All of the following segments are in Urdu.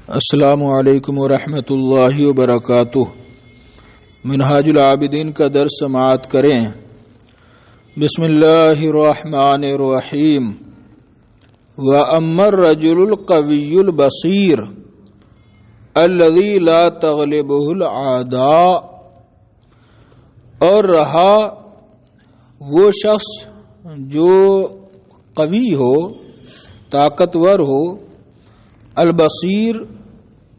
السلام علیکم ورحمۃ اللہ وبرکاتہ۔ منہاج العابدین کا درس سماعت کریں۔ بسم اللہ الرحمن الرحیم۔ وَأَمَّا الرَّجُلُ الْقَوِيُّ الْبَصِيرُ الَّذِي لَا تَغْلِبُهُ الْأَعْدَاءُ، اور رہا وہ شخص جو قوی ہو، طاقتور ہو، البصیر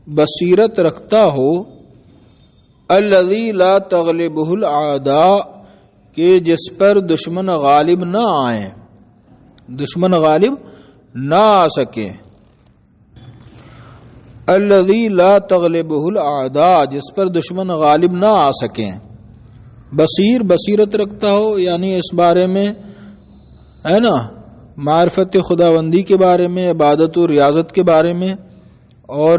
بصیرت رکھتا ہو، الذی لا تغلبہ الاعداء کہ جس پر دشمن غالب نہ آئیں، دشمن غالب نہ آ سکے۔ الذی لا تغلبہ الاعداء جس پر دشمن غالب نہ آ سکیں۔ بصیر بصیرت رکھتا ہو، یعنی اس بارے میں ہے نا، معرفت خداوندی کے بارے میں، عبادت و ریاضت کے بارے میں، اور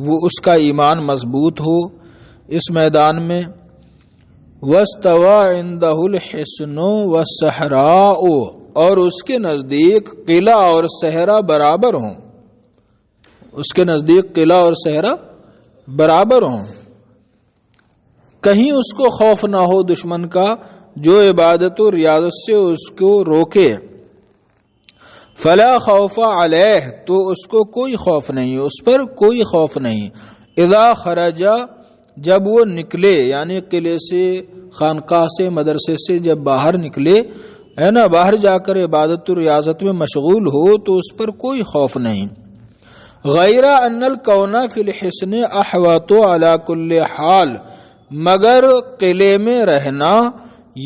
وہ اس کا ایمان مضبوط ہو اس میدان میں۔ وَاسْتَوَى عِنْدَهُ الْحِصْنُ وَالصَّحْرَاءُ اور اس کے نزدیک قلعہ اور صحرا برابر ہوں، اس کے نزدیک قلعہ اور صحرا برابر ہوں، کہیں اس کو خوف نہ ہو دشمن کا جو عبادت و ریاضت سے اس کو روکے۔ فلا خوف علیہ تو اس کو کوئی خوف نہیں، اس پر کوئی خوف نہیں۔ اذا خرج جب وہ نکلے، یعنی قلعے سے، خانقاہ سے، مدرسے سے جب باہر نکلے، ہے نا، باہر جا کر عبادت و ریاضت میں مشغول ہو تو اس پر کوئی خوف نہیں۔ غیر ان الکون فی الحصن احوط علی کل حال مگر قلعے میں رہنا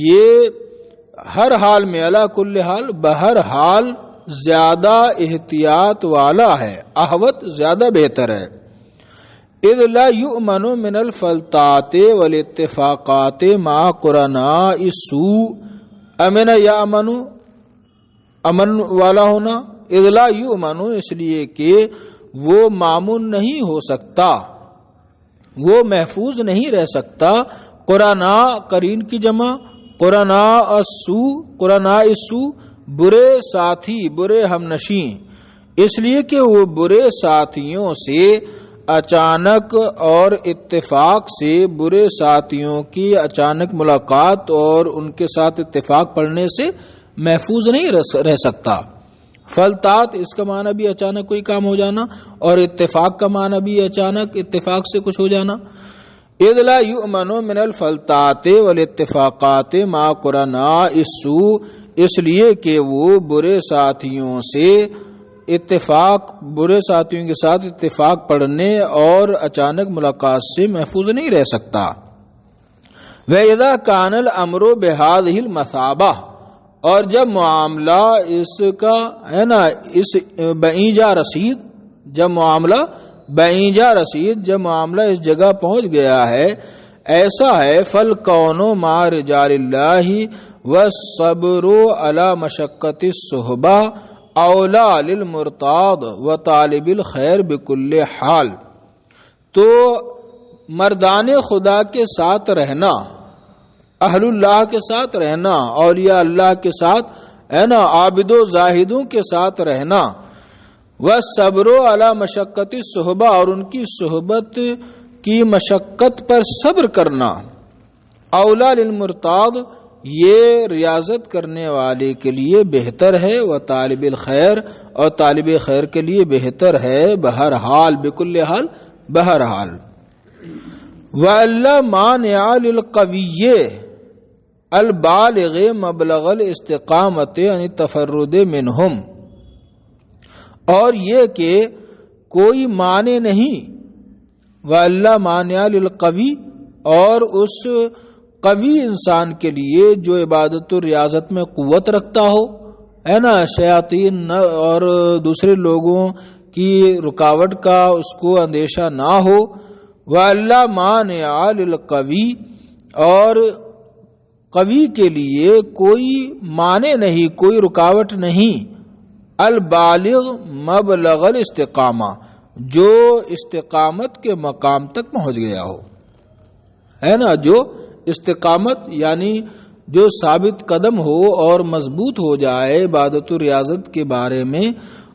یہ ہر حال میں، علی کل حال بہر حال زیادہ احتیاط والا ہے، احوط زیادہ بہتر ہے۔ اذ لا یؤمن من الفلتات والاتفاقات مع قرناء السوء، امن یامن امن والا ہونا، اذ لا یؤمن اس لیے کہ وہ مامون نہیں ہو سکتا، وہ محفوظ نہیں رہ سکتا۔ قرناء قرین کی جمع، قرناء السوء، قرناء السوء برے ساتھی، برے ہمنشیں، اس لیے کہ وہ برے ساتھیوں سے اچانک اور اتفاق سے، برے ساتھیوں کی اچانک ملاقات اور ان کے ساتھ اتفاق پڑھنے سے محفوظ نہیں رہ سکتا۔ فلتات اس کا معنی بھی اچانک کوئی کام ہو جانا، اور اتفاق کا معنی بھی اچانک اتفاق سے کچھ ہو جانا۔ اذ لا یؤمن من الفلتات والاتفاقات مع قرناء السوء اس لیے کہ وہ برے ساتھیوں سے اتفاق، برے ساتھیوں کے ساتھ اتفاق پڑھنے اور اچانک ملاقات سے محفوظ نہیں رہ سکتا۔ وَإِذَا كَانَ الْأَمْرُ بِهَذِهِ الْمَثَابَةِ اور جب معاملہ اس کا ہے نا، اس بعیجا رسید، جب معاملہ بعیجا رسید، جب معاملہ اس جگہ پہنچ گیا ہے، ایسا ہے، فَالْكَوْنُ مَعَ رِجَالِ اللَّهِ وَالصَّبْرُ عَلَى مَشَقَّةِ الصُّحْبَةِ اولا للمرتاد وطالب الخیر بکل حال تو مردان خدا کے ساتھ رہنا، اہل اللہ کے ساتھ رہنا، اولیاء اللہ کے ساتھ ہے نا، عابد و زاہدوں کے ساتھ رہنا، والصبر علی مشقت الصحبہ اور ان کی صحبت کی مشقت پر صبر کرنا، اولا للمرتاد یہ ریاضت کرنے والے کے لیے بہتر ہے، و طالب الخیر اور طالب خیر کے لیے بہتر ہے، بہرحال بکل حال بہرحال۔ وَأَلَّا مَانِعَ لِلْقَوِيِّ الْبَالِغِ مَبْلَغَ الْاِسْتِقَامَةِ عَنِ التَّفَرُّدِ مِنْهُمْ اور یہ کہ کوئی مانع نہیں، وَأَلَّا مَانِعَ لِلْقَوِيِّ اور اس قوی انسان کے لیے جو عبادت و ریاضت میں قوت رکھتا ہو، ہے نا، شیاطین اور دوسرے لوگوں کی رکاوٹ کا اس کو اندیشہ نہ ہو۔ وَأَلَّا مَانِعَ لِلْقَوِيِّ اور قوی کے لیے کوئی مانع نہیں، کوئی رکاوٹ نہیں، البالغ مبلغ الاستقامہ جو استقامت کے مقام تک پہنچ گیا ہو، ہے نا، جو استقامت یعنی جو ثابت قدم ہو اور مضبوط ہو جائے عبادت و ریاضت کے بارے میں،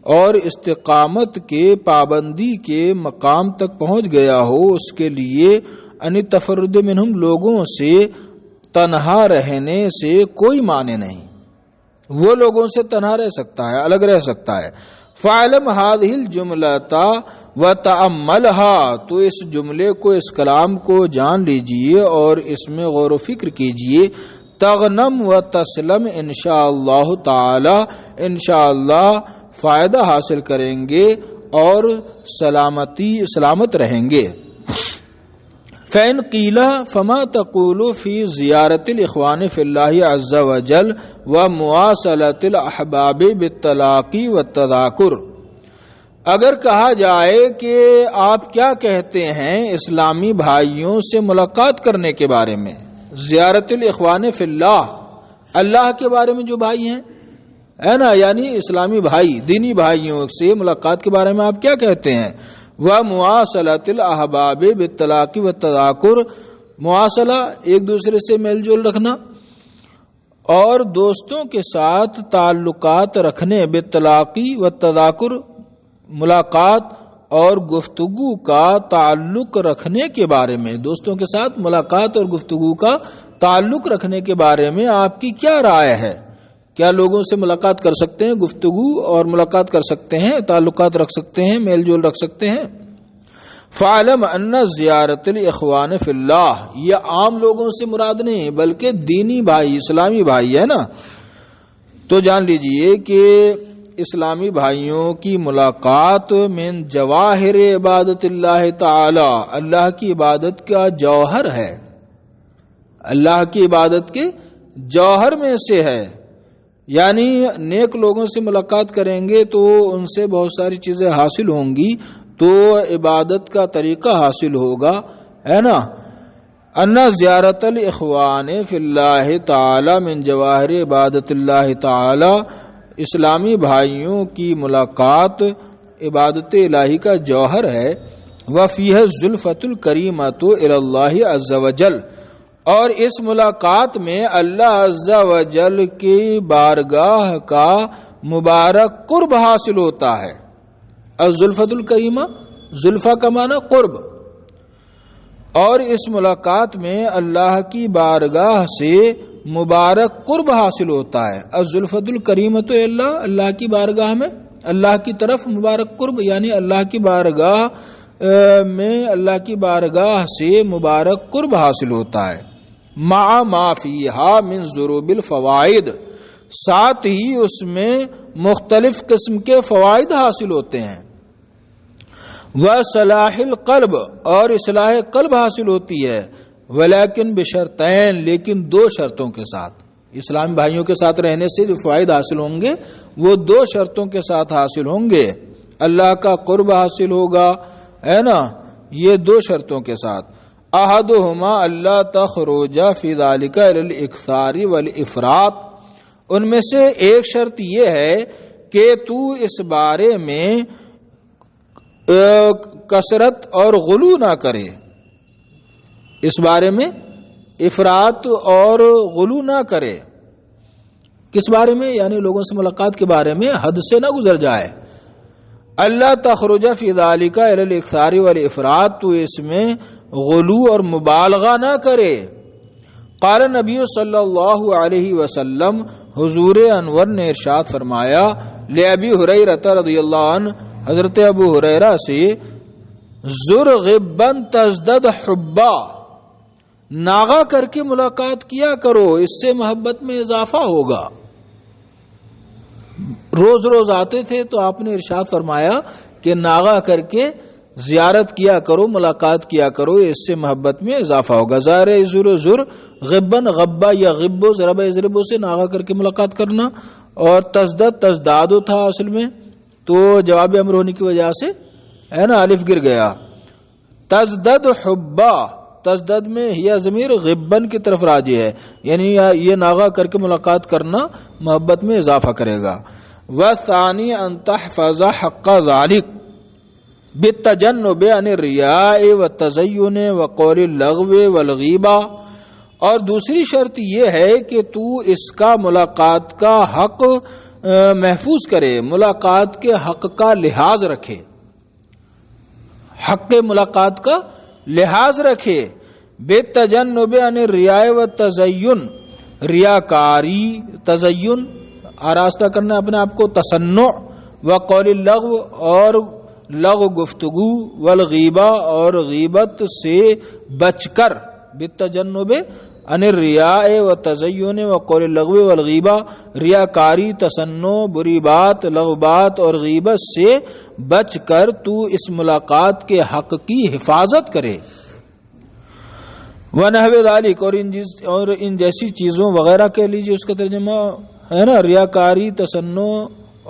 اور استقامت کے پابندی کے مقام تک پہنچ گیا ہو، اس کے لیے ان تفرد منہم لوگوں سے تنہا رہنے سے کوئی معنی نہیں، وہ لوگوں سے تنہا رہ سکتا ہے، الگ رہ سکتا ہے۔ فَعْلَمْ هَذِهِ الْجُمْلَةَ وَتَأَمَّلْهَا، تو اس جملے کو، اس کلام کو جان لیجئے اور اس میں غور و فکر کیجئے۔ تغنم و تسلم انشاءاللہ تعالی، انشاءاللہ فائدہ حاصل کریں گے اور سلامت رہیں گے۔ فَإِنْ قِيلَ فَمَا تَقُولُ فِي زِيَارَةِ الْإِخْوَانِ فِي اللَّهِ عَزَّ وَجَلَّ وَمُوَاصَلَةِ الْأَحْبَابِ بِالتَّلَاقِي وَالتَّذَاكُرِ، اگر کہا جائے کہ آپ کیا کہتے ہیں اسلامی بھائیوں سے ملاقات کرنے کے بارے میں، زیارت الاخوان فی اللہ، اللہ کے بارے میں جو بھائی ہیں ہے نا، یعنی اسلامی بھائی، دینی بھائیوں سے ملاقات کے بارے میں آپ کیا کہتے ہیں؟ وَمُوَاصَلَةِ الْأَحْبَابِ بِالتَّلَاقِ وَالتَّذَاكُرِ، مواصلہ ایک دوسرے سے میل جول رکھنا اور دوستوں کے ساتھ تعلقات رکھنے، بالتلاقی والتذاکر، ملاقات اور گفتگو کا تعلق رکھنے کے بارے میں، دوستوں کے ساتھ ملاقات اور گفتگو کا تعلق رکھنے کے بارے میں آپ کی کیا رائے ہے؟ کیا لوگوں سے ملاقات کر سکتے ہیں، گفتگو اور ملاقات کر سکتے ہیں، تعلقات رکھ سکتے ہیں، میل جول رکھ سکتے ہیں؟ فَعْلَمْ أَنَّ زِيَارَةَ الْإِخْوَانِ فِي اللَّهِ، یہ عام لوگوں سے مراد نہیں بلکہ دینی بھائی، اسلامی بھائی ہے نا، تو جان لیجئے کہ اسلامی بھائیوں کی ملاقات من جواہر عبادت اللہ تعالی، اللہ کی عبادت کا جوہر ہے، اللہ کی عبادت کے جوہر میں سے ہے۔ یعنی نیک لوگوں سے ملاقات کریں گے تو ان سے بہت ساری چیزیں حاصل ہوں گی، تو عبادت کا طریقہ حاصل ہوگا، ہے نا۔ ان زیارت الاخوان فی اللہ تعالی من جواہر عبادت اللہ تعالی، اسلامی بھائیوں کی ملاقات عبادت الہی کا جوہر ہے۔ وفیہ الزلفۃ الکریمۃ الی اللہ عز وجل، اور اس ملاقات میں اللہ عز و جل کی بارگاہ کا مبارک قرب حاصل ہوتا ہے۔ الزلفۃ الکریمہ، زلفہ کا معنی قرب، اور اس ملاقات میں اللہ کی بارگاہ سے مبارک قرب حاصل ہوتا ہے۔ الزلفۃ الکریمۃ اللہ، اللہ کی بارگاہ میں اللہ کی طرف مبارک قرب، یعنی اللہ کی بارگاہ میں اللہ کی بارگاہ سے مبارک قرب حاصل ہوتا ہے۔ مع ما فیہا من ضروب الفوائد، ساتھ ہی اس میں مختلف قسم کے فوائد حاصل ہوتے ہیں۔ وصلاح القلب، اور اصلاح قلب حاصل ہوتی ہے۔ ولیکن بشرطین، لیکن دو شرطوں کے ساتھ، اسلامی بھائیوں کے ساتھ رہنے سے جو فوائد حاصل ہوں گے وہ دو شرطوں کے ساتھ حاصل ہوں گے۔ اللہ کا قرب حاصل ہوگا، ہے نا، یہ دو شرطوں کے ساتھ۔ احدہما اللہ تخرج فی ذلک الی الاکثار والافراط، ان میں سے ایک شرط یہ ہے کہ تو اس بارے میں کثرت اور غلو نہ کرے، اس بارے میں افراط اور غلو نہ کرے۔ کس بارے میں؟ یعنی لوگوں سے ملاقات کے بارے میں حد سے نہ گزر جائے۔ اللہ تخرج فی ذالک الی الاکثار والافراط، تو اس میں غلو اور مبالغہ نہ کرے۔ قال نبی صلی اللہ علیہ وسلم، حضور انور نے ارشاد فرمایا، لأبی ہریرہ رضی اللہ عنہ، حضرت ابو ہریرہ سے، زر غبا تزدد حبا، ناغا کر کے ملاقات کیا کرو، اس سے محبت میں اضافہ ہوگا۔ روز روز آتے تھے تو آپ نے ارشاد فرمایا کہ ناغا کر کے زیارت کیا کرو، ملاقات کیا کرو، اس سے محبت میں اضافہ ہوگا۔ زار زر غبن، غبا یا غبو، ضرب یضربو سے ناغا کر کے ملاقات کرنا، اور تزدد تزدادو تھا اصل میں، تو جواب امر ہونے کی وجہ سے ہے نا الف گر گیا۔ تزدد حبا، تزدد میں یہ ضمیر غبن کی طرف راجع ہے، یعنی یہ ناغا کر کے ملاقات کرنا محبت میں اضافہ کرے گا۔ وَثَانِي أَن تَحْفَظَ حَقَّ ذَلِكَ بِالتَّجَنُّبِ عَنِ الرِّيَاءِ وَالتَّزَيُّنِ وَقَوْلِ اللَّغْوِ وَالْغِيبَةِ، اور دوسری شرط یہ ہے کہ تو اس کا ملاقات کا حق محفوظ کرے، ملاقات کے حق کا لحاظ رکھے، حق ملاقات کا لحاظ رکھے، بے تجنب عن الریاء و تزین، ریاکاری، تزین آراستہ کرنا اپنے آپ کو، تصنع، وقول اللغو اور لغو گفتگو، والغیبہ اور غیبت سے بچ کر، بالتجنب عن الریاء و تزین وقول اللغو والغیبہ، ریاکاری، تصنع، بری بات، لغو بات اور غیبت سے بچ کر تو اس ملاقات کے حق کی حفاظت کرے۔ وَنَحْوِ ذَلِكَ، اور ان جیسی چیزوں وغیرہ کہہ لیجیے، اس کا ترجمہ ہے نا، ریاکاری، تصنع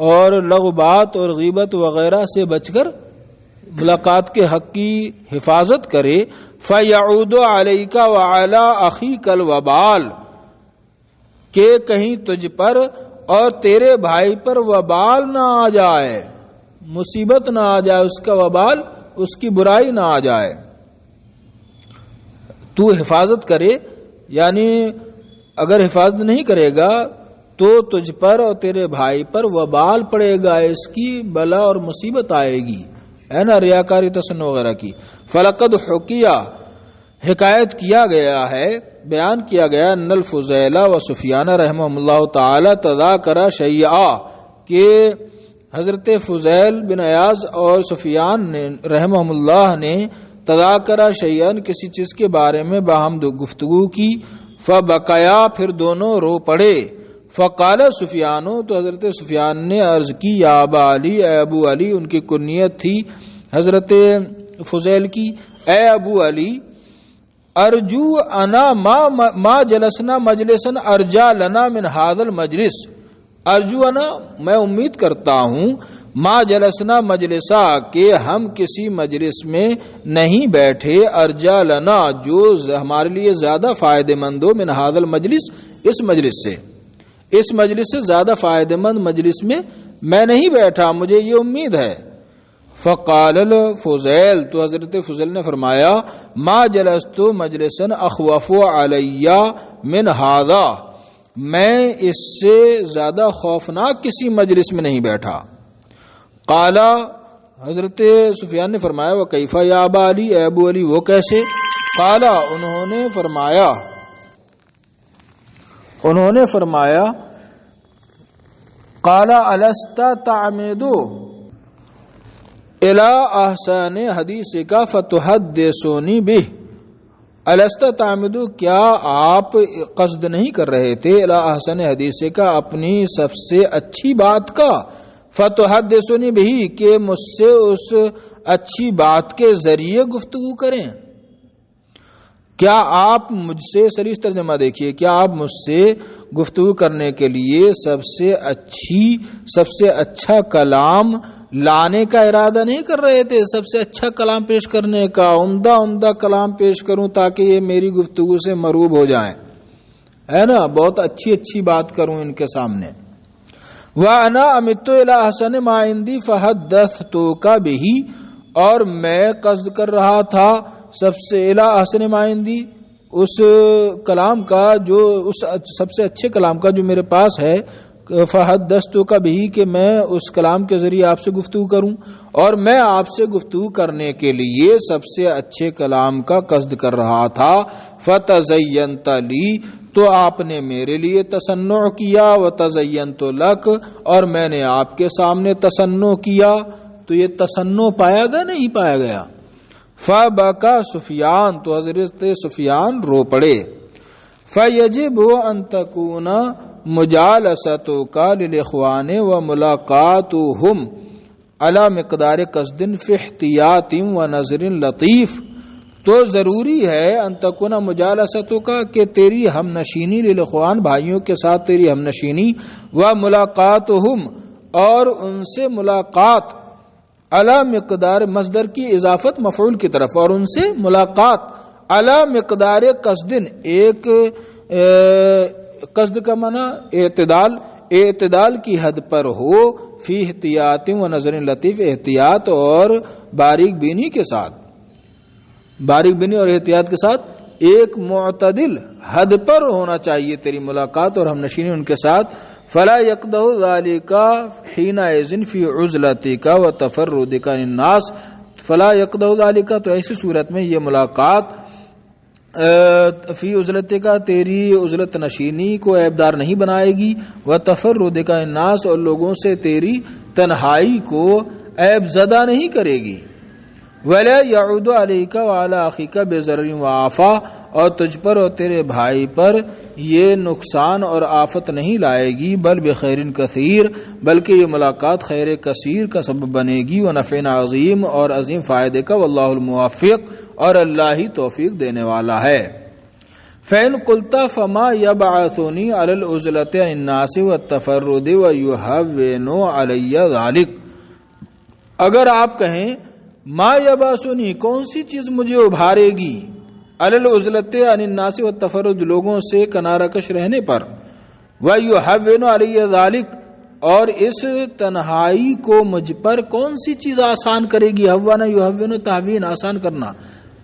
اور لغو بات اور غیبت وغیرہ سے بچ کر ملاقات کے حق کی حفاظت کرے۔ فَيَعُودُ عَلَيْكَ وَعَلَىٰ أَخِيكَ الْوَبَالُ، کہ کہیں تجھ پر اور تیرے بھائی پر وبال نہ آ جائے، مصیبت نہ آ جائے، اس کا وبال، اس کی برائی نہ آ جائے، تو حفاظت کرے، یعنی اگر حفاظت نہیں کرے گا تو تجھ پر اور تیرے بھائی پر وبال پڑے گا، اس کی بلا اور مصیبت آئے گی، ہے نا، ریاکاری، تصنع وغیرہ کی۔ فلقد حکیہ، حکایت کیا گیا ہے، بیان کیا گیا، ان الفضیل و سفیان رحمہم اللہ تعالی تذاکر شیئا، کہ حضرت فضیل بن عیاض اور سفیان نے رحمہم اللہ نے تذاکر شیئا، کسی چیز کے بارے میں باہم گفتگو کی، فبکیا، پھر دونوں رو پڑے، فقال سفیان، تو حضرت سفیان نے عرض کی، یا ابا علی، اے ابو علی، ان کی کنیت تھی حضرت فضیل کی، اے ابو علی، ارجو انا ما جلسنا مجلسا ارجا لنا من هذا المجلس، ارجو انا، میں امید کرتا ہوں، ما جلسنا مجلسا، کہ ہم کسی مجلس میں نہیں بیٹھے، ارجا لنا، جو ہمارے لیے زیادہ فائدہ مند ہو، من هذا المجلس، اس مجلس سے، اس مجلس سے زیادہ فائدہ مند مجلس میں میں نہیں بیٹھا، مجھے یہ امید ہے۔ فقال الفضیل، تو حضرت فضیل نے فرمایا، ما جلست مجلسا اخوف علی من هذا، میں اس سے زیادہ خوفناک کسی مجلس میں نہیں بیٹھا۔ قال، حضرت سفیان نے فرمایا، وکیف یا ابا علی، اے ابو علی، وہ کیسے؟ قال، انہوں نے فرمایا قال الست تعمد الى احسن حدیثک فتحدثونی بہ، الست تعمد، کیا آپ قصد نہیں کر رہے تھے، الى احسن حدیثک، اپنی سب سے اچھی بات کا، فتحدثونی بہ، کہ مجھ سے اس اچھی بات کے ذریعے گفتگو کریں، کیا آپ مجھ سے، سریح ترجمہ دیکھیے، کیا آپ مجھ سے گفتگو کرنے کے لیے سب سے اچھا کلام لانے کا ارادہ نہیں کر رہے تھے، سب سے اچھا کلام پیش کرنے کا، عمدہ کلام پیش کروں تاکہ یہ میری گفتگو سے مروب ہو جائیں، ہے نا، بہت اچھی بات کروں ان کے سامنے۔ وَأَنَا أَمِدْتُ إِلَىٰ أَحْسَنِ مَا عِنْدِي فَحَدَّثْتُكَ بِهِ، اور میں قصد کر رہا تھا سب سے اِلَىٰ أَحْسَنِ مَا عِنْدِي، اس کلام کا، جو اس سب سے اچھے کلام کا جو میرے پاس ہے، فحدثتک بہ، کہ میں اس کلام کے ذریعے آپ سے گفتگو کروں، اور میں آپ سے گفتگو کرنے کے لیے سب سے اچھے کلام کا قصد کر رہا تھا، فتزینت لی، تو آپ نے میرے لیے تصنع کیا، وتزینت لک، اور میں نے آپ کے سامنے تصنع کیا، تو یہ تصنع پایا گیا نہیں پایا گیا؟ فبکا سفیان، تو حضرت سفیان رو پڑے۔ فیجب ان تکون مجالستک للاخوان وملاقاتهم علی مقدار قصد فی احتیاط ونظر لطیف، تو ضروری ہے ان تکون مجالستک، کہ تیری ہم نشینی، للاخوان، بھائیوں کے ساتھ تیری ہم نشینی، وملاقاتهم، اور ان سے ملاقات، علی مقدار، مصدر کی اضافت مفعول کی طرف، اور ان سے ملاقات، علی مقدار قصد، ایک قصد کا معنی اعتدال کی حد پر ہو، فی احتیاط و نظر لطیف، احتیاط اور باریک بینی کے ساتھ، باریک بینی اور احتیاط کے ساتھ، ایک معتدل حد پر ہونا چاہیے تیری ملاقات اور ہم نشینی ان کے ساتھ. فلا یقدح ذلک حینئذ فی عزلتک وتفردک عن الناس. فلا یقدح ذلک، تو ایسی صورت میں یہ ملاقات فی عزلتک تیری عزلت نشینی کو عیبدار نہیں بنائے گی، وتفردک عن الناس اور لوگوں سے تیری تنہائی کو عیب زدہ نہیں کرے گی. ولا یعود علیک وعلی اخیک بضر وآفہ، اور تجھ پر اور تیرے بھائی پر یہ نقصان اور آفت نہیں لائے گی، بل بخیر کثیر، بلکہ یہ ملاقات خیر کثیر کا سبب بنے گی، ونفع عظیم، اور عظیم فائدے کا، واللہ الموفق، اور اللہ ہی توفیق دینے والا ہے. فَإِن قُلْتَ فَمَا يَبْعَثُنِي عَلَى الْعُزْلَةِ عَنِ النَّاسِ وَالتَّفَرُّدِ وَيُهَوِّنُ عَلَيَّ ذَلِكَ، اگر آپ کہیں ما یبعثنی، کون سی چیز مجھے ابھارے گی، علی العزلۃ عن الناس والتفرد، لوگوں سے کنارہ کش رہنے پر، ویہون علی ذلک، اور اس تنہائی کو مجھ پر کون سی چیز آسان کرے گی. ہوانا یہون تہوین، آسان کرنا،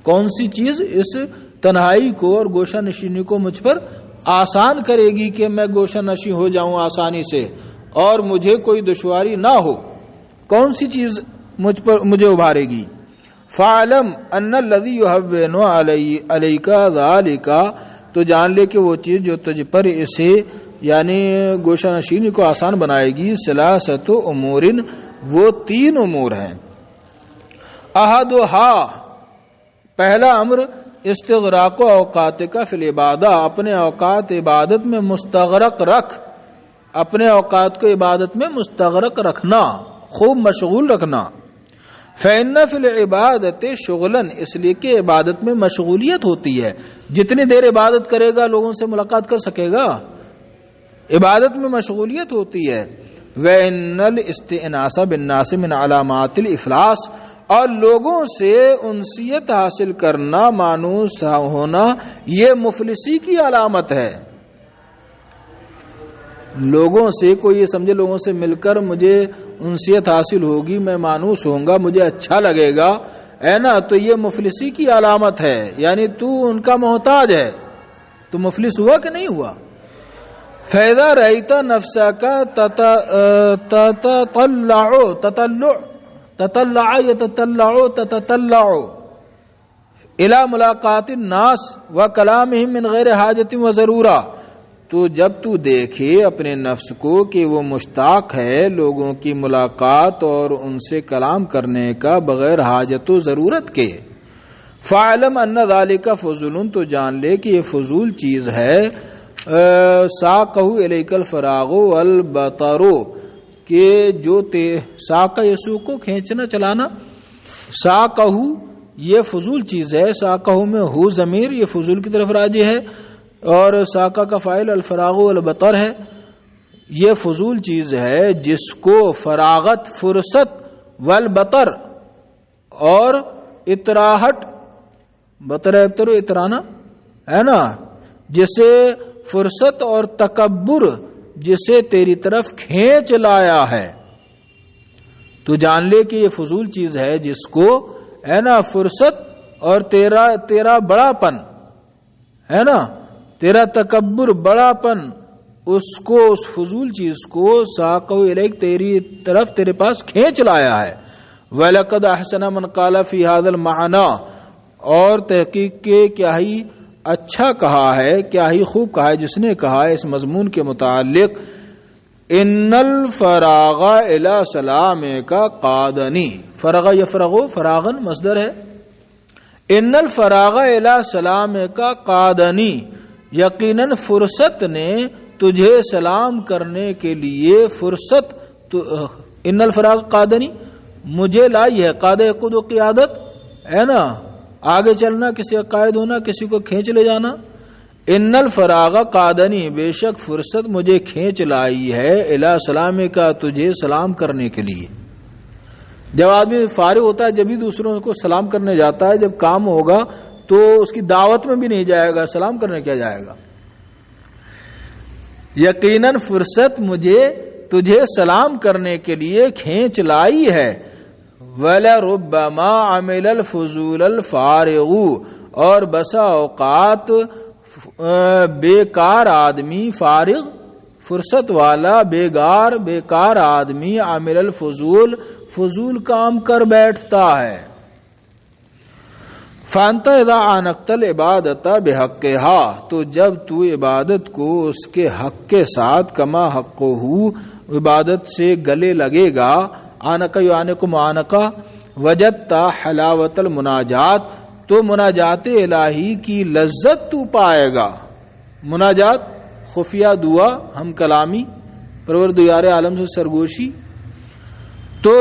کون سی چیز اس تنہائی کو اور گوشہ نشینی کو مجھ پر آسان کرے گی کہ میں گوشہ نشین ہو جاؤں آسانی سے اور مجھے کوئی دشواری نہ ہو، کون سی چیز مجھے ابھارے گی. فَعْلَمْ أَنَّ الَّذِي يُهَوِّنُ عَلَيْكَ ذَلِكَ، تو جان لے کہ وہ چیز جو تجھ پر اسے یعنی گوشہ نشینی کو آسان بنائے گی، ثلاثۃ امور، وہ 3 امور ہیں. احدھا، پہلا امر استغراق اوقاتک فی العبادہ، اپنے اوقات عبادت میں مستغرق رکھ، اپنے اوقات کو عبادت میں مستغرق رکھنا، خوب مشغول رکھنا. فَإِنَّ فِي الْعِبَادَةِ شُغْلًا، اس لیے کہ عبادت میں مشغولیت ہوتی ہے. جتنی دیر عبادت کرے گا لوگوں سے ملاقات کر سکے گا، عبادت میں مشغولیت ہوتی ہے. وَإِنَّ الْإِسْتِئْنَاسَ بِالنَّاسِ مِنْ عَلَامَاتِ الْإِفْلَاسِ، اور لوگوں سے انسیت حاصل کرنا، مانوس ہونا، یہ مفلسی کی علامت ہے. لوگوں سے کوئی یہ سمجھے لوگوں سے مل کر مجھے انسیت حاصل ہوگی، میں مانوس ہوں گا، مجھے اچھا لگے گا، ہے نا، تو یہ مفلسی کی علامت ہے. یعنی تو ان کا محتاج ہے، تو مفلس ہوا کہ نہیں ہوا. فَإِذَا رَأَيْتَ نَفْسَكَ تَتَطَلَّعُ إِلَى مُلَاقَاتِ النَّاسِ وَكَلَامِهِمْ مِنْ غَيْرِ حَاجَةٍ وَضَرُورَةٍ، تو جب تو دیکھے اپنے نفس کو کہ وہ مشتاق ہے لوگوں کی ملاقات اور ان سے کلام کرنے کا بغیر حاجت و ضرورت کے، فَعْلَمْ أَنَّ ذَلِكَ فُضُولٌ، تو جان لے کہ یہ فضول چیز ہے. ساقہ الیک الفراغ والبطر، کہ جو ساقہ یسوع کو کھینچنا چلانا، ساقہ یہ فضول چیز ہے. ساقہ میں ہو ضمیر یہ فضول کی طرف راجع ہے، اور ساقہ کا فاعل الفراغ والبطر ہے. یہ فضول چیز ہے جس کو فراغت، فرصت، والبطر اور اطراحت، بطر ابتر اترانا ہے نا، جسے فرصت اور تکبر جسے تیری طرف کھینچ لایا ہے. تو جان لے کہ یہ فضول چیز ہے جس کو ہے نا فرصت اور تیرا بڑا پن ہے نا، تیرا تکبر، بڑا پن، اس فضول چیز کو ساقہ الیک تیری طرف تیرے پاس کھینچ لایا ہے. وَلَقَدْ أَحْسَنَ مَنْ قَالَ فِي هَذَا الْمَعْنَى، اور تحقیق کے کیا ہی اچھا کہا ہے، کیا ہی خوب کہا ہے جس نے کہا ہے اس مضمون کے متعلق، ان الفراغ الی سلامک قادنی، فرغ یفرغ فراغن مصدر ہے، ان الفراغ الی سلامک قادنی، یقیناً فرصت نے تجھے سلام کرنے کے لیے فرصت، ان الفراغ قادنی مجھے لائی ہے. قاد یقود و قیادت ہے نا، آگے چلنا، کسی کا قائد ہونا، کسی کو کھینچ لے جانا. ان الفراغ قادنی، بے شک فرصت مجھے کھینچ لائی ہے، الی سلامی کا، تجھے سلام کرنے کے لیے. جب آدمی فارغ ہوتا ہے جب ہی دوسروں کو سلام کرنے جاتا ہے، جب کام ہوگا تو اس کی دعوت میں بھی نہیں جائے گا، سلام کرنے کیا جائے گا. یقیناً فرصت مجھے تجھے سلام کرنے کے لیے کھینچ لائی ہے. وَلَرُبَّمَا عَمِلَ الْفُضُولَ الْفَارِغُ، اور بسا اوقات بیکار آدمی، فارغ فرصت والا بیکار آدمی عامل الفضول، فضول کام کر بیٹھتا ہے۔ فانت اذا عانقت العبادت بحقها، تو جب تو عبادت کو اس کے حق کے ساتھ کما حقہ، عبادت سے گلے لگے گا، آنکا یعنی معانقہ، وجدت حلاوت المناجات، تو مناجات الہی کی لذت تو پائے گا۔ مناجات خفیہ دعا، ہم کلامی، پروردگار عالم سے سرگوشی، تو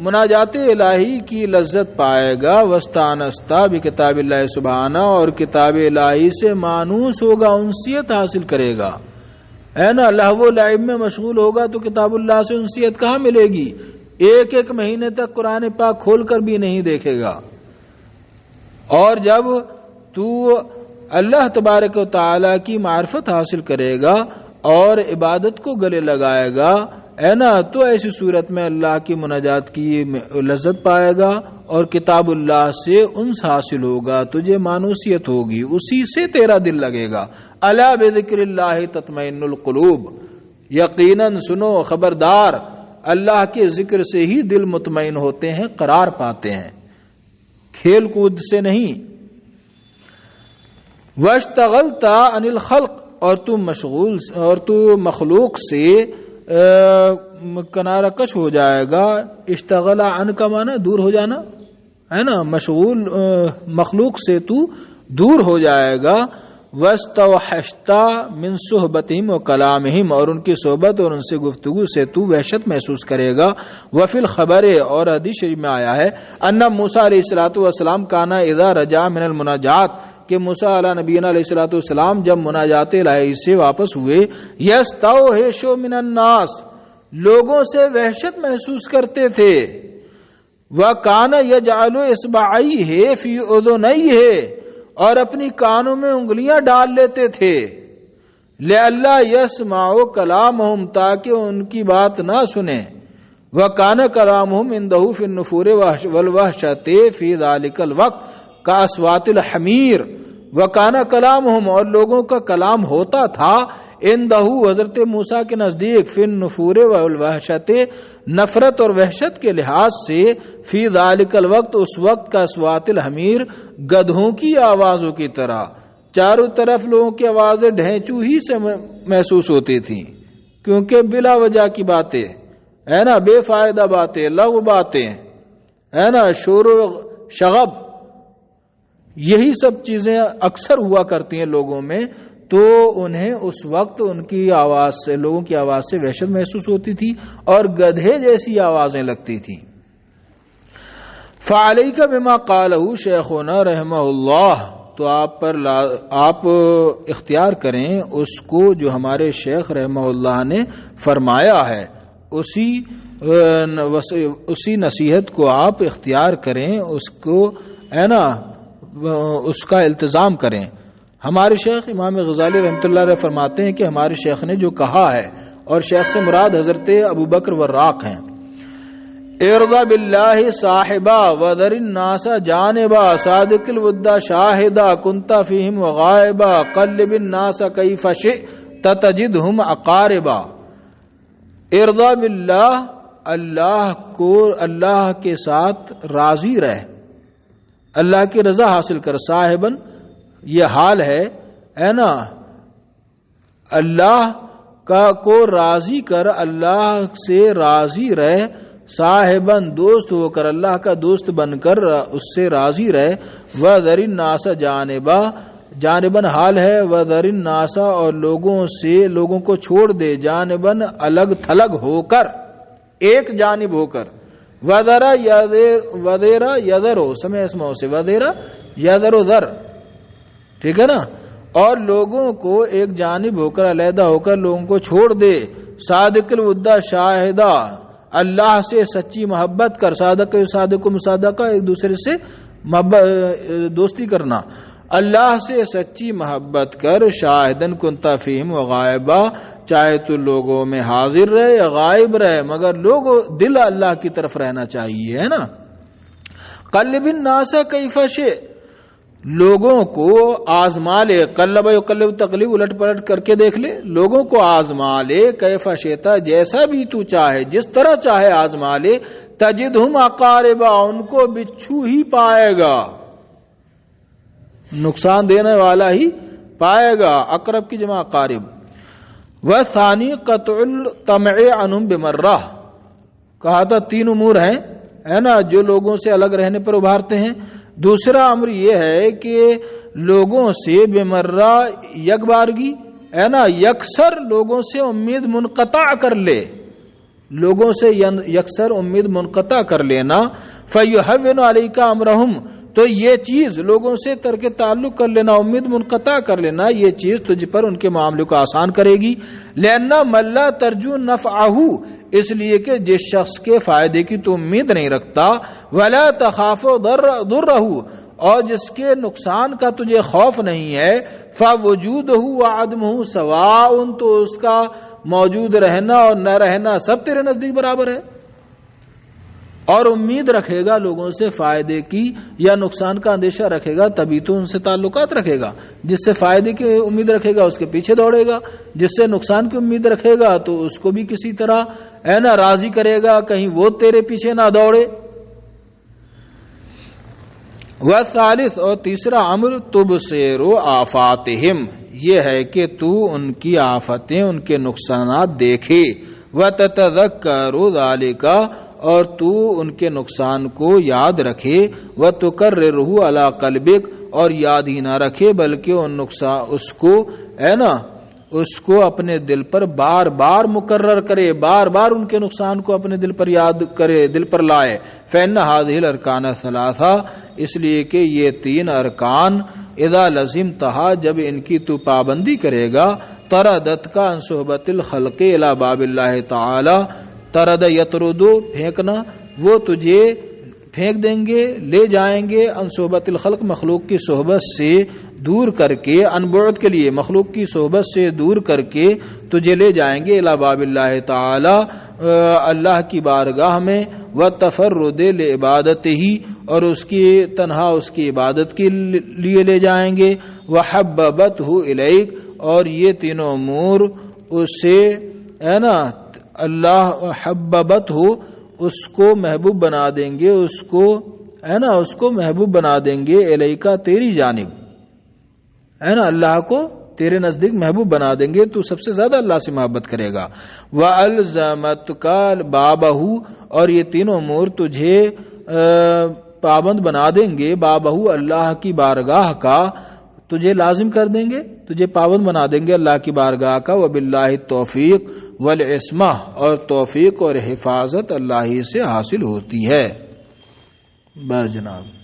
مناجات الہی کی لذت پائے گا۔ واستانستا بکتاب اللہ سبحانہ، اور کتاب الہی سے مانوس ہوگا، انسیت حاصل کرے گا، ہے نا۔ لہو و لعب میں مشغول ہوگا تو کتاب اللہ سے انسیت کہاں ملے گی؟ ایک مہینے تک قرآن پاک کھول کر بھی نہیں دیکھے گا۔ اور جب تو اللہ تبارک و تعالی کی معرفت حاصل کرے گا اور عبادت کو گلے لگائے گا، ہے نا، تو ایسی صورت میں اللہ کی مناجات کی لذت پائے گا اور کتاب اللہ سے انس حاصل ہوگا، تجھے مانوسیت ہوگی، اسی سے تیرا دل لگے گا۔ الا بذکر اللہ تطمئن القلوب، یقیناً سنو، خبردار، اللہ کے ذکر سے ہی دل مطمئن ہوتے ہیں، قرار پاتے ہیں، کھیل کود سے نہیں۔ واشتغلت عن الخلق، اور تو مخلوق سے کنارہ کش ہو جائے گا۔ اشتغل عن کا معنی دور ہو جانا ہے نا، مشغول مخلوق سے تو دور ہو جائے گا۔ واستوحشت من صحبتہم و کلامہم، اور ان کی صحبت اور ان سے گفتگو سے تو وحشت محسوس کرے گا۔ وفی الخبر، اور حدیث شریف میں آیا ہے، ان موسیٰ علیہ الصلوۃ والسلام کانا اذا رجع من المناجات، کہ موسیٰ علیہ نبینا علیہ الصلوۃ والسلام جب مناجات الہی سے واپس ہوئے، یستوحش من الناس، لوگوں سے وحشت محسوس کرتے تھے۔ وَكَانَ يَجْعَلُ إِصْبَعَيْهِ فِي أُذُنَيْهِ، اور اپنی کانوں میں انگلیاں ڈال لیتے تھے، لِأَلَّا يَسْمَعُوا كَلَامَهُمْ، تاکہ ان کی بات نہ سنیں۔ وَكَانَ كَلَامُهُمْ عِندَهُ فِي النُّفُورِ وَالْوَحْشَةِ فِي ذَلِكَ الْوَقْتِ كَأَصْوَاتِ الْحَمِيرِ، وَكَانَ كَلَامُهُمْ، اور لوگوں کا کلام ہوتا تھا، عندہو، حضرت موسیٰ کے نزدیک، فی النفور والوحشت، نفرت اور وحشت کے لحاظ سے، فی ذالک الوقت، اس وقت، کا اصوات الحمیر، گدھوں کی آوازوں کی طرح، چاروں طرف لوگوں کی آوازیں ڈھینچو ہی سے محسوس ہوتی تھیں، کیونکہ بلا وجہ کی باتیں، ہے نا، بے فائدہ باتیں، لغو باتیں، ہے نا، شور و شغب، یہی سب چیزیں اکثر ہوا کرتی ہیں لوگوں میں، تو انہیں اس وقت ان کی آواز سے، لوگوں کی آواز سے وحشت محسوس ہوتی تھی اور گدھے جیسی آوازیں لگتی تھی۔ فعلیک بما قالہ شیخنا رحمہ اللہ، تو آپ اختیار کریں اس کو جو ہمارے شیخ رحمہ اللہ نے فرمایا ہے، اسی نصیحت کو آپ اختیار کریں، اس کو، ہے نا، اس کا التزام کریں۔ ہمارے شیخ امام غزالی رحمۃ اللہ علیہ فرماتے ہیں کہ ہمارے شیخ نے جو کہا ہے، اور شیخ سے مراد حضرت ابو بکر وراق ہیں، ارضا باللہ صاحبا وذر الناس جانبا صادق الودہ شاہدا کنتا فیہم وغائبا قلب الناس کیف شئت تجدہم اقاربا۔ ارضا باللہ، اللہ کے ساتھ راضی رہ، اللہ کی رضا حاصل کر، صاحباً یہ حال ہے نا، اللہ کو راضی کر، اللہ سے راضی رہ، صاحباً دوست ہو کر، اللہ کا دوست بن کر اس سے راضی رہ۔ وذر الناس جانبا، جانباً حال ہے، وذر الناس، اور لوگوں کو چھوڑ دے، جانباً الگ تھلگ ہو کر، ایک جانب ہو کر، وذرا یذرو، سمے اسماء سے، وذرا یذرو ذر، ٹھیک ہے نا، اور لوگوں کو ایک جانب ہو کر، علیحدہ ہو کر لوگوں کو چھوڑ دے۔ صادق الودہ شاہدہ، اللہ سے سچی محبت کر، صادق مصادقہ، ایک دوسرے سے دوستی کرنا، اللہ سے سچی محبت کر، شاہدن کنتا فیہم وغائبا، چاہے تو لوگوں میں حاضر رہے یا غائب رہے، مگر دل اللہ کی طرف رہنا چاہیے، ہے نا۔ قلب الناس کیف شئت، لوگوں کو آزما لے، قلب یقلب تقلیب، الٹ پلٹ کر کے دیکھ لے، لوگوں کو آزما لے، کیف شئت، جیسا بھی تو چاہے، جس طرح چاہے آزما لے، تجدہم اقاربا، ان کو بچھو ہی پائے گا، نقصان دینے والا ہی پائے گا، اقرب کی جمع اقارب۔ وثانی قطع الطمع عنہم بمرہ، کہا تھا تین امور ہیں ہے نا جو لوگوں سے الگ رہنے پر ابھارتے ہیں۔ دوسرا امر یہ ہے کہ لوگوں سے بمرہ یک بارگی ہے نا یکسر لوگوں سے امید منقطع کر لے، لوگوں سے یکسر امید منقطع کر لینا۔ فیہون علیک امرہم، تو یہ چیز لوگوں سے ترک تعلق کر لینا، امید منقطع کر لینا، یہ چیز تجھ پر ان کے معاملے کو آسان کرے گی۔ لأن من لا ترجو نفعہ، اس لیے کہ جس شخص کے فائدے کی تو امید نہیں رکھتا، ولا تخاف ضرہ، اور جس کے نقصان کا تجھے خوف نہیں ہے، فوجودہ وعدمہ سواء، تو اس کا موجود رہنا اور نہ رہنا سب تیرے نزدیک برابر ہے۔ اور امید رکھے گا لوگوں سے فائدے کی یا نقصان کا اندیشہ رکھے گا تبھی تو ان سے تعلقات رکھے گا، جس سے فائدے کی امید رکھے گا اس کے پیچھے دوڑے گا، جس سے نقصان کی امید رکھے گا تو اس کو بھی کسی طرح ہے نا راضی کرے گا، کہیں وہ تیرے پیچھے نہ دوڑے۔ والثالث، اور تیسرا امر تبصر آفاتہم، یہ ہے کہ تو ان کی آفتیں، ان کے نقصانات دیکھے، وتتذکر ذالک، اور تو ان کے نقصان کو یاد رکھے، وتکررہ علی قلبک، اور یاد ہی نہ رکھے بلکہ ان نقصان اس کو ہے نا اس کو اپنے دل پر بار بار مقرر کرے، بار بار ان کے نقصان کو اپنے دل پر یاد کرے، دل پر لائے۔ فإن هذه الارکان الثلاثہ، اس لیے کہ یہ تین ارکان اذا لزمتہا، جب ان کی تو پابندی کرے گا، طردت کا عن صحبت الخلق الی باب اللہ تعالی، ترد یطردو پھینکنا، وہ تجھے پھینک دیں گے، لے جائیں گے، ان صحبت الخلق مخلوق کی صحبت سے دور کر کے، ان بعد کے لیے مخلوق کی صحبت سے دور کر کے تجھے لے جائیں گے الی باب اللہ تعالی، اللہ کی بارگاہ میں، والتفرد لعبادتہ، اور اس کی تنہا اس کی عبادت کے لیے لے جائیں گے، وحببتہ الیک، اور یہ تینوں امور اس سے ہے نا اللہ حببت ہو، اس کو محبوب بنا دیں گے، اس کو ہے نا اس کو محبوب بنا دیں گے، الیکا تیری جانب ہے نا اللہ کو تیرے نزدیک محبوب بنا دیں گے، تو سب سے زیادہ اللہ سے محبت کرے گا۔ وَأَلْزَمَتْكَ بَابَهُ، اور یہ تینوں امور تجھے پابند بنا دیں گے، بابہ اللہ کی بارگاہ کا، تجھے لازم کر دیں گے، تجھے پابند بنا دیں گے اللہ کی بارگاہ کا۔ وباللہ التوفیق والعصمہ، اور توفیق اور حفاظت اللہ ہی سے حاصل ہوتی ہے۔ بس جناب۔